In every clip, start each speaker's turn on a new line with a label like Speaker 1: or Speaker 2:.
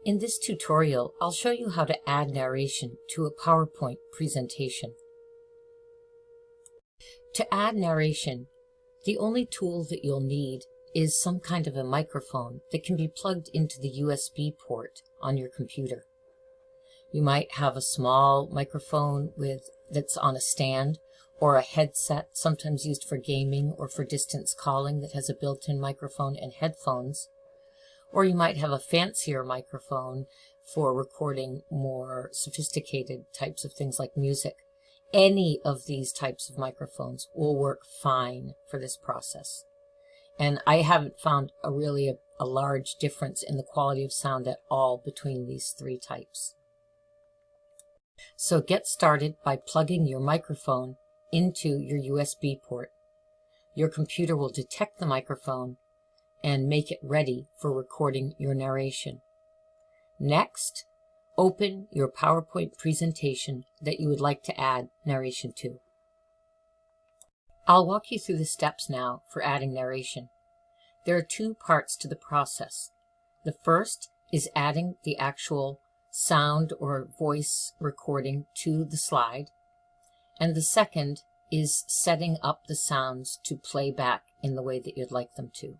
Speaker 1: In this tutorial, I'll show you how to add narration to a PowerPoint presentation. To add narration, the only tool that you'll need is some kind of a microphone that can be plugged into the USB port on your computer. You might have a small microphone that's on a stand, or a headset, sometimes used for gaming or for distance calling, that has a built-in microphone and headphones. Or you might have a fancier microphone for recording more sophisticated types of things like music. Any of these types of microphones will work fine for this process. And I haven't found a large difference in the quality of sound at all between these three types. So get started by plugging your microphone into your USB port. Your computer will detect the microphone and make it ready for recording your narration. Next, open your PowerPoint presentation that you would like to add narration to. I'll walk you through the steps now for adding narration. There are two parts to the process. The first is adding the actual sound or voice recording to the slide, and the second is setting up the sounds to play back in the way that you'd like them to.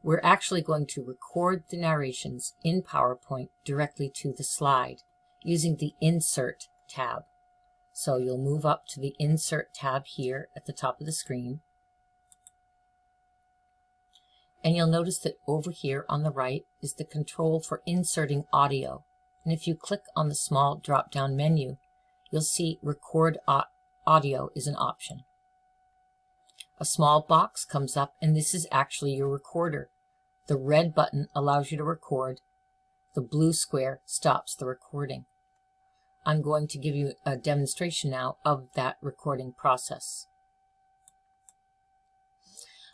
Speaker 1: We're actually going to record the narrations in PowerPoint directly to the slide using the Insert tab. So you'll move up to the Insert tab here at the top of the screen. And you'll notice that over here on the right is the control for inserting audio. And if you click on the small drop-down menu, you'll see Record Audio is an option. A small box comes up, and this is actually your recorder. The red button allows you to record. The blue square stops the recording. I'm going to give you a demonstration now of that recording process.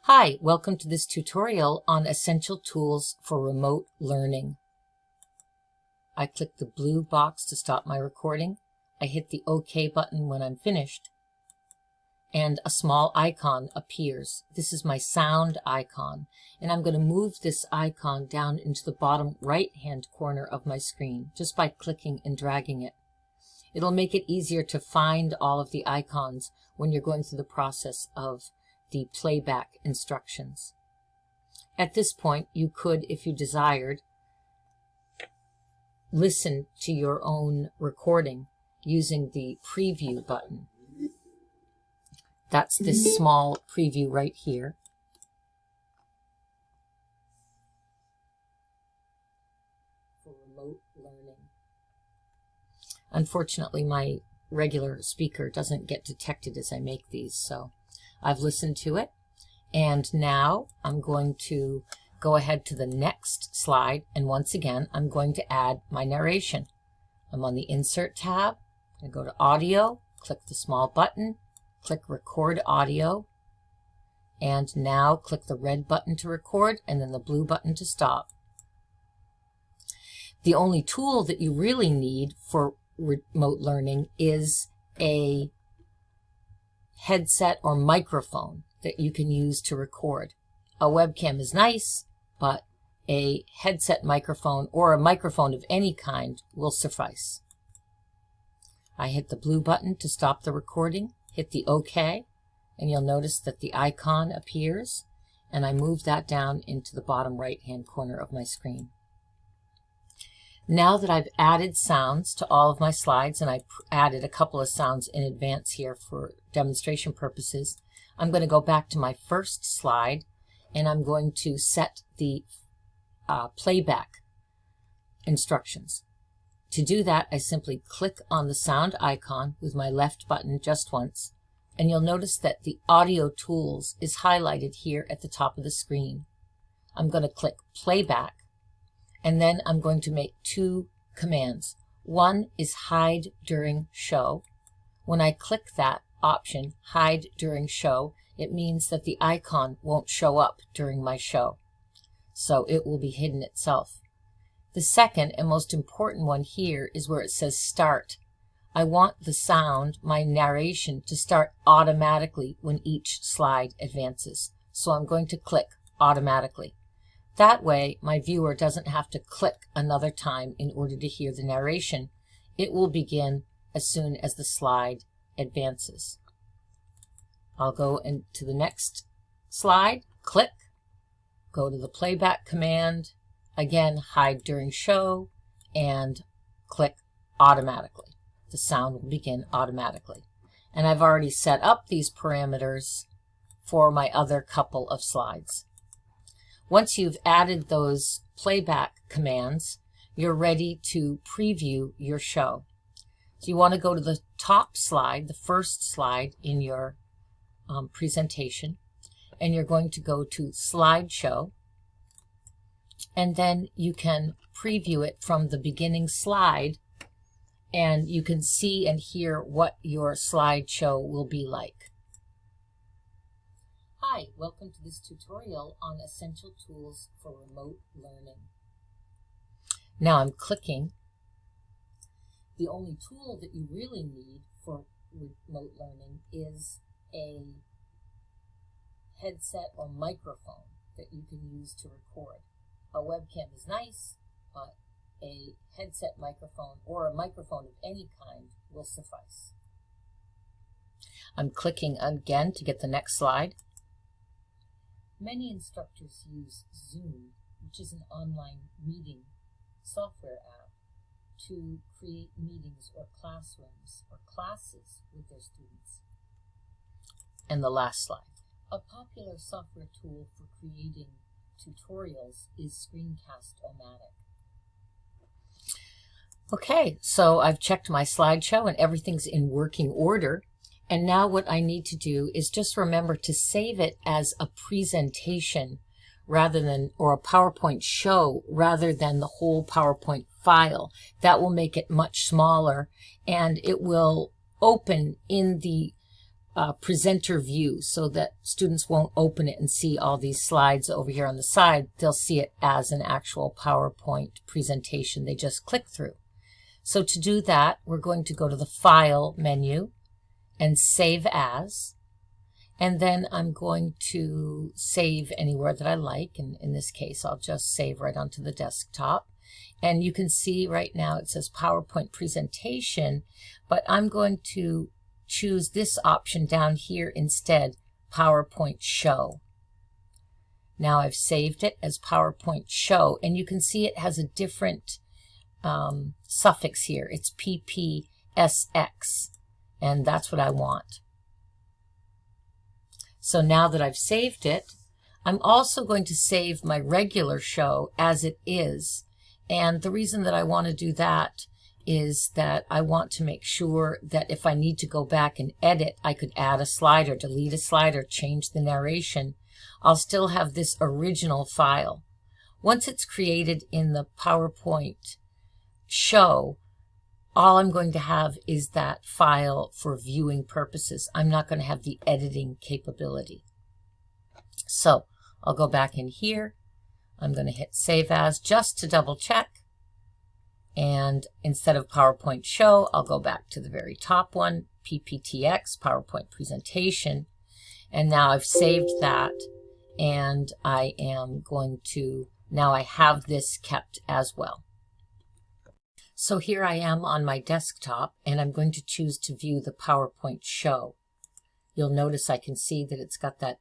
Speaker 1: Hi, welcome to this tutorial on essential tools for remote learning. I click the blue box to stop my recording. I hit the OK button when I'm finished, and a small icon appears. This is my sound icon, and I'm going to move this icon down into the bottom right-hand corner of my screen just by clicking and dragging it. It'll make it easier to find all of the icons when you're going through the process of the playback instructions. At this point, you could, if you desired, listen to your own recording using the preview button. That's this small preview right here. For remote learning. Unfortunately, my regular speaker doesn't get detected as I make these, so I've listened to it. And now I'm going to go ahead to the next slide, and once again, I'm going to add my narration. I'm on the Insert tab. I go to Audio, click the small button, click Record Audio, and now click the red button to record and then the blue button to stop. The only tool that you really need for remote learning is a headset or microphone that you can use to record. A webcam is nice, but a headset microphone or a microphone of any kind will suffice. I hit the blue button to stop the recording, hit the OK, and you'll notice that the icon appears, and I move that down into the bottom right-hand corner of my screen. Now that I've added sounds to all of my slides, and I added a couple of sounds in advance here for demonstration purposes, I'm going to go back to my first slide, and I'm going to set the playback instructions. To do that, I simply click on the sound icon with my left button just once, and you'll notice that the Audio Tools is highlighted here at the top of the screen. I'm going to click Playback, and then I'm going to make two commands. One is Hide During Show. When I click that option, Hide During Show, it means that the icon won't show up during my show, so it will be hidden itself. The second and most important one here is where it says Start. I want the sound, my narration, to start automatically when each slide advances. So I'm going to click Automatically. That way, my viewer doesn't have to click another time in order to hear the narration. It will begin as soon as the slide advances. I'll go into the next slide, click, go to the playback command, again, hide during show, and click automatically. The sound will begin automatically. And I've already set up these parameters for my other couple of slides. Once you've added those playback commands, you're ready to preview your show. So you want to go to the top slide, the first slide in your presentation, and you're going to go to slideshow, and then you can preview it from the beginning slide, and you can see and hear what your slideshow will be like. Hi, welcome to this tutorial on essential tools for remote learning. Now I'm clicking. The only tool that you really need for remote learning is a headset or microphone that you can use to record. A webcam is nice, but a headset microphone or a microphone of any kind will suffice. I'm clicking again to get the next slide. Many instructors use Zoom, which is an online meeting software app, to create meetings or classrooms or classes with their students. And the last slide. A popular software tool for creating tutorials is Screencast-O-Matic. Okay, so I've checked my slideshow and everything's in working order. And now what I need to do is just remember to save it as a presentation rather than, or a PowerPoint show rather than the whole PowerPoint file. That will make it much smaller, and it will open in the presenter view so that students won't open it and see all these slides over here on the side. They'll see it as an actual PowerPoint presentation they just click through. So to do that, we're going to go to the File menu and Save As, and then I'm going to save anywhere that I like, and in this case I'll just save right onto the desktop. And you can see right now it says PowerPoint presentation, but I'm going to choose this option down here instead, PowerPoint show. Now I've saved it as PowerPoint show, and you can see it has a different suffix here. It's PPSX, and that's what I want. So now that I've saved it, I'm also going to save my regular show as it is. And the reason that I want to do that is that I want to make sure that if I need to go back and edit, I could add a slide or delete a slide or change the narration. I'll still have this original file. Once it's created in the PowerPoint show, all I'm going to have is that file for viewing purposes. I'm not going to have the editing capability. So I'll go back in here. I'm going to hit Save As just to double check. And instead of PowerPoint show, I'll go back to the very top one, PPTX, PowerPoint presentation. And now I've saved that, and I am going to, now I have this kept as well. So here I am on my desktop, and I'm going to choose to view the PowerPoint show. You'll notice I can see that it's got that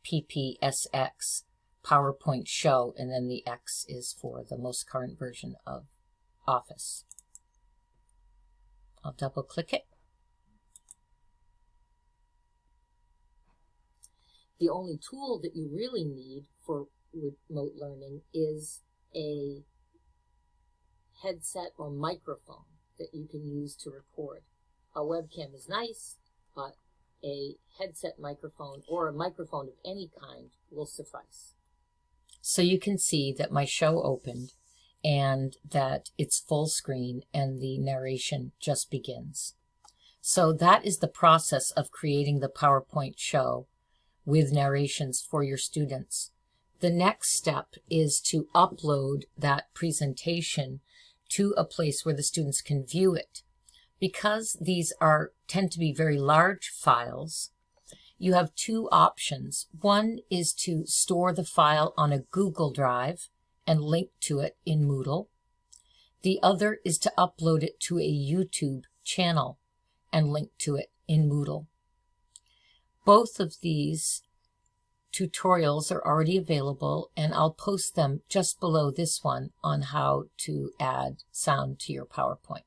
Speaker 1: PPSX PowerPoint show, and then the X is for the most current version of Office. I'll double click it. The only tool that you really need for remote learning is a headset or microphone that you can use to record. A webcam is nice, but a headset microphone or a microphone of any kind will suffice. So you can see that my show opened and that it's full screen and the narration just begins. So that is the process of creating the PowerPoint show with narrations for your students. The next step is to upload that presentation to a place where the students can view it. Because these tend to be very large files, you have two options. One is to store the file on a Google Drive and link to it in Moodle. The other is to upload it to a YouTube channel and link to it in Moodle. Both of these tutorials are already available, and I'll post them just below this one on how to add sound to your PowerPoint.